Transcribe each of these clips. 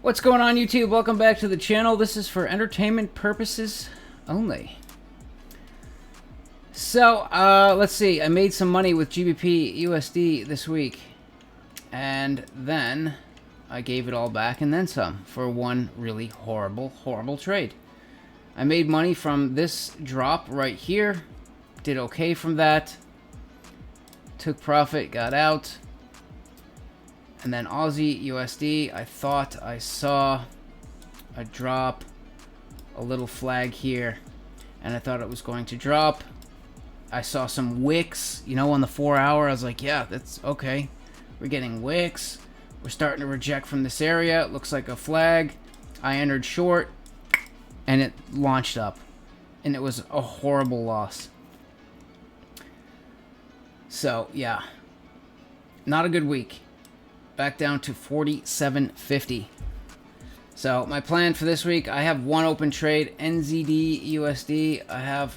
What's going on, YouTube? Welcome back to the channel. This is for entertainment purposes only. So, let's see. I made some money with GBP USD this week. And then I gave it all back and then some for one really horrible trade. I made money from this drop right here. Did okay from that. Took profit, got out. And then Aussie USD, I thought I saw a drop, a little flag here, and I thought it was going to drop. I saw some wicks, you know, on the 4 hour. I was like, yeah, that's okay. We're getting wicks. We're starting to reject from this area. It looks like a flag. I entered short, and it launched up. And it was a horrible loss. So, yeah. Not a good week. Back down to 47.50. So my plan for this week, I have one open trade, NZD USD. I have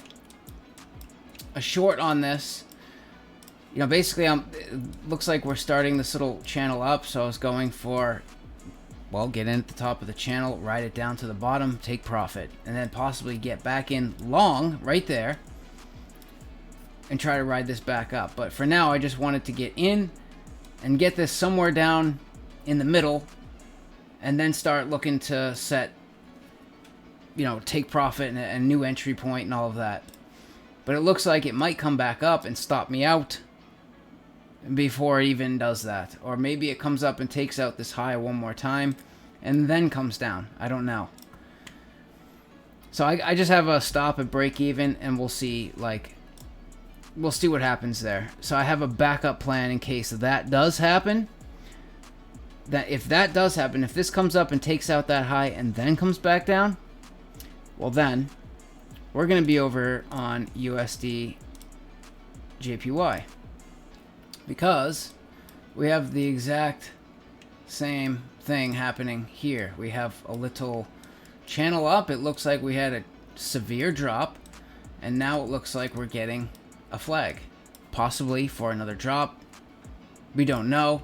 a short on this. You know, basically, it looks like we're starting this little channel up. So I was going for, well, get in at the top of the channel, ride it down to the bottom, take profit, and then possibly get back in long right there and try to ride this back up. But for now, I just wanted to get in and get this somewhere down in the middle, and then start looking to set, you know, take profit and a new entry point and all of that. But it looks like it might come back up and stop me out before it even does that. Or maybe it comes up and takes out this high one more time and then comes down. I don't know. So I just have a stop at break even, and we'll see, like, we'll see what happens there. So I have a backup plan in case that does happen. That if that does happen, if this comes up and takes out that high and then comes back down, well then, we're going to be over on USD JPY. Because we have the exact same thing happening here. We have a little channel up. It looks like we had a severe drop. And now it looks like we're getting a flag, possibly for another drop. We don't know,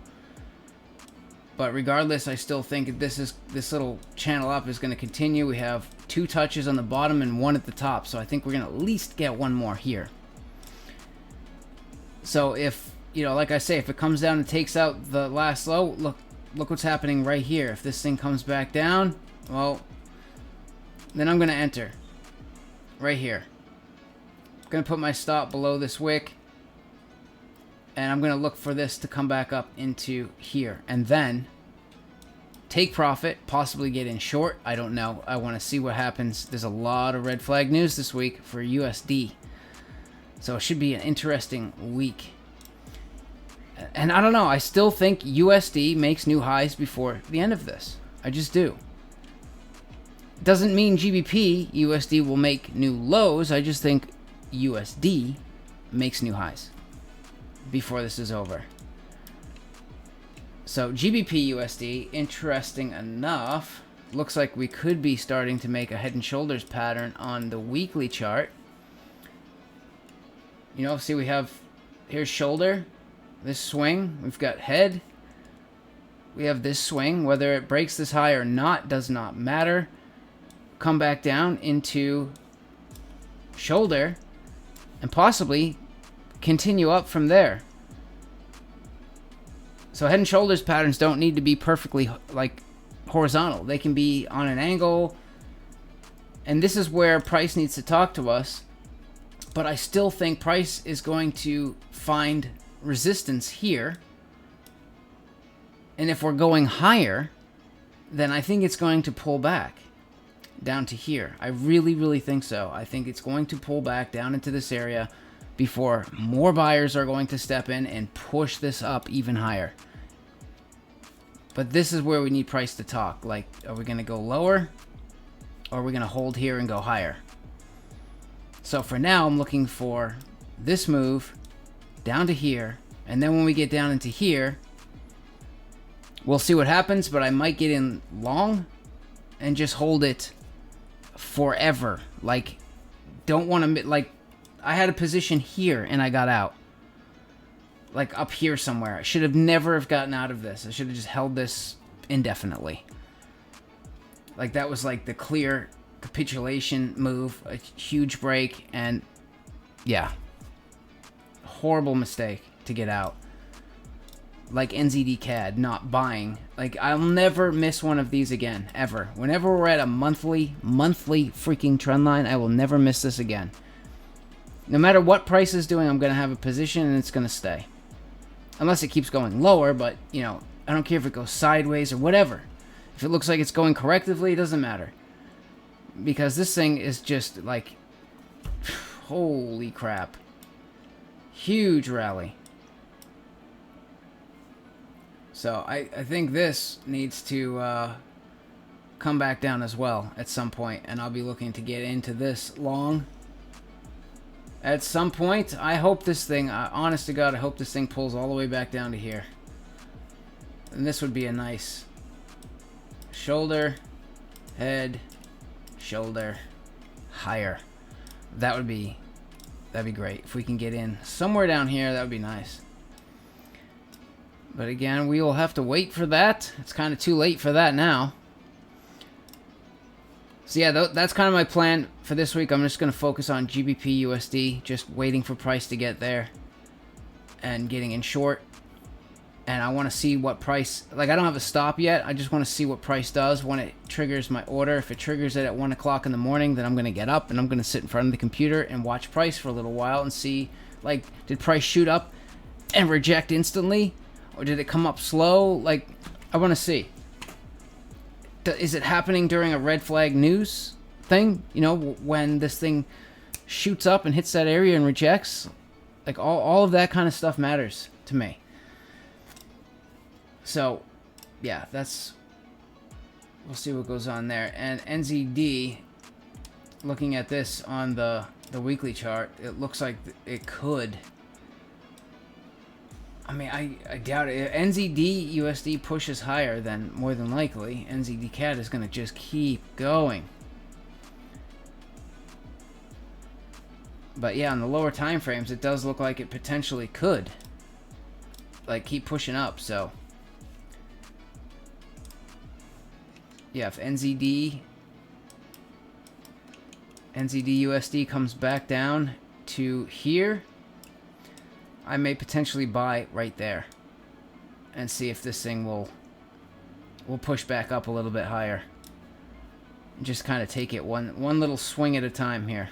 but regardless, I still think this little channel up is going to continue. We have two touches on the bottom and one at the top, so I think we're going to at least get one more here. So if, you know, like I say, if it comes down and takes out the last low, look what's happening right here. If this thing comes back down, well, then I'm going to enter right here. Going to put my stop below this wick, and I'm going to look for this to come back up into here, and then take profit, possibly get in short. I don't know. I want to see what happens. There's a lot of red flag news this week for USD, so it should be an interesting week. And I don't know. I still think USD makes new highs before the end of this. I just do. Doesn't mean GBP USD will make new lows. I just think USD makes new highs before this is over. So GBP USD, interesting enough, looks like we could be starting to make a head and shoulders pattern on the weekly chart. You know, see, we have here's shoulder, this swing, we've got head, we have this swing. Whether it breaks this high or not does not matter. Come back down into shoulder and possibly continue up from there. So head and shoulders patterns don't need to be perfectly like horizontal. They can be on an angle. And this is where price needs to talk to us. But I still think price is going to find resistance here. And if we're going higher, then I think it's going to pull back down to here. I really think so. I think it's going to pull back down into this area before more buyers are going to step in and push this up even higher. But this is where we need price to talk. Like, are we going to go lower, or are we going to hold here and go higher? So for now, I'm looking for this move down to here, and then when we get down into here, we'll see what happens, but I might get in long and just hold it forever. Like, don't want to, like, I had a position here and I got out. like up here somewhere. I should have never have gotten out of this. I should have just held this indefinitely. Like, that was like the clear capitulation move, a huge break, and yeah, horrible mistake to get out. Like NZD CAD, not buying. Like, I'll never miss one of these again, ever. Whenever we're at a monthly freaking trend line, I will never miss this again. No matter what price is doing, I'm going to have a position and it's going to stay. Unless it keeps going lower, but, you know, I don't care if it goes sideways or whatever. If it looks like it's going correctively, it doesn't matter. Because this thing is just like, holy crap. Huge rally. So I think this needs to come back down as well at some point, and I'll be looking to get into this long at some point. I hope this thing, honest to God, I hope this thing pulls all the way back down to here. And this would be a nice shoulder, head, shoulder, higher. That'd be great. If we can get in somewhere down here, that would be nice. But again, we will have to wait for that. It's kind of too late for that now. So yeah, that's kind of my plan for this week. I'm just going to focus on GBP USD, just waiting for price to get there and getting in short. And I want to see what price, like, I don't have a stop yet. I just want to see what price does when it triggers my order. If it triggers it at 1 o'clock in the morning, then I'm going to get up and I'm going to sit in front of the computer and watch price for a little while and see, like, did price shoot up and reject instantly? Or did it come up slow? Like, I want to see. Is it happening during a red flag news thing? You know, when this thing shoots up and hits that area and rejects? Like, all of that kind of stuff matters to me. So, yeah, we'll see what goes on there. And NZD, looking at this on the weekly chart, it looks like it could. I mean, I doubt it. If NZD USD pushes higher, then more than likely NZD CAD is going to just keep going. But yeah, on the lower time frames, it does look like it potentially could, like, keep pushing up. So yeah, if NZD USD comes back down to here, I may potentially buy right there and see if this thing will push back up a little bit higher. Just kind of take it one little swing at a time here.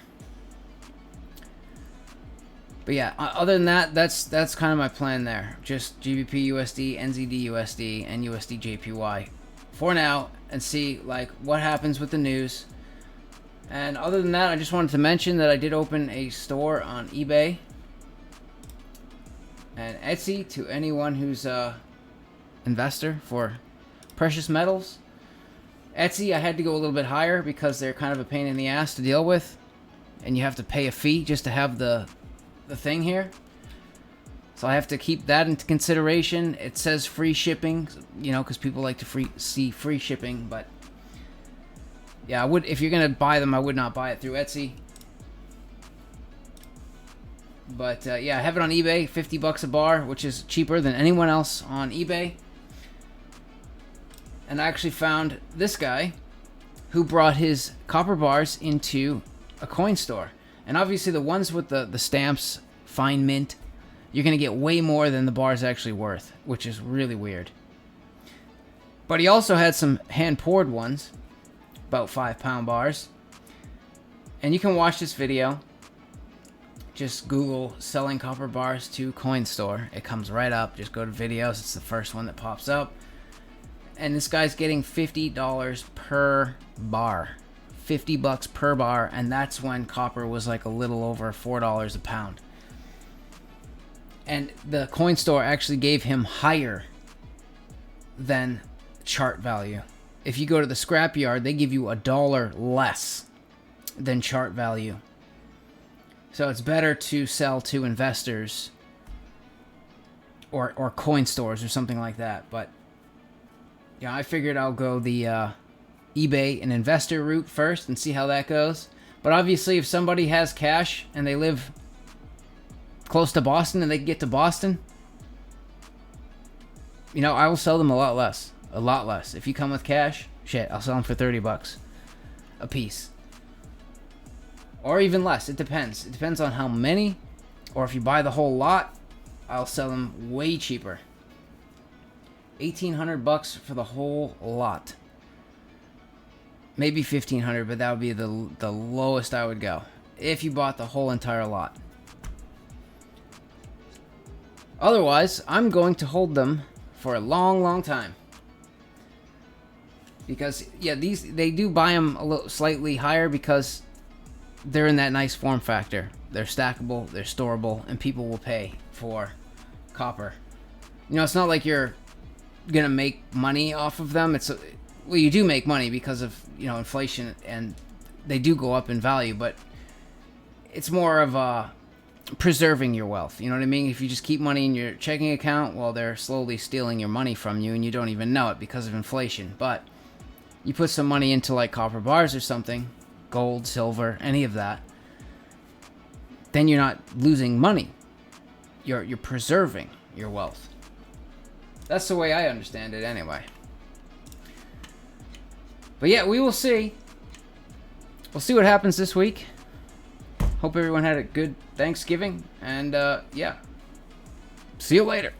But yeah, other than that, that's kind of my plan there. Just GBP USD, NZD USD, and USD JPY for now, and see, like, what happens with the news. And other than that, I just wanted to mention that I did open a store on eBay and Etsy to anyone who's a investor for precious metals. Etsy, I had to go a little bit higher because they're kind of a pain in the ass to deal with, and you have to pay a fee just to have the thing here. So I have to keep that into consideration. It says free shipping, you know, because people like to see free shipping. But yeah, if you're gonna buy them, I would not buy it through Etsy. But yeah, I have it on eBay, $50 a bar, which is cheaper than anyone else on eBay. And I actually found this guy who brought his copper bars into a coin store. And obviously the ones with the stamps, fine mint, you're going to get way more than the bar's actually worth, which is really weird. But he also had some hand-poured ones, about 5-pound bars. And you can watch this video. Just Google selling copper bars to coin store. It comes right up. Just go to videos. It's the first one that pops up. And this guy's getting $50 per bar. $50 per bar. And that's when copper was like a little over $4 a pound. And the coin store actually gave him higher than chart value. If you go to the scrapyard, they give you $1 less than chart value. So it's better to sell to investors or coin stores or something like that. But yeah, I figured I'll go the eBay and investor route first and see how that goes. But obviously, if somebody has cash and they live close to Boston and they can get to Boston, you know, I will sell them a lot less. A lot less. If you come with cash, Shit, I'll sell them for 30 bucks a piece. Or even less. It depends. It depends on how many. Or if you buy the whole lot, I'll sell them way cheaper. 1,800 bucks for the whole lot. Maybe 1,500, but that would be the lowest I would go if you bought the whole entire lot. Otherwise, I'm going to hold them for a long, long time. Because, yeah, they do buy them a little slightly higher because they're in that nice form factor. They're stackable, they're storable, and people will pay for copper. You know, it's not like you're gonna make money off of them. Well, you do make money because of, you know, inflation, and they do go up in value, but it's more of preserving your wealth. You know what I mean? If you just keep money in your checking account, well, they're slowly stealing your money from you, and you don't even know it because of inflation. But you put some money into like copper bars or something, gold, silver, any of that, then you're not losing money. You're preserving your wealth. That's the way I understand it anyway. But yeah, we will see. We'll see what happens this week. Hope everyone had a good Thanksgiving. And yeah, see you later.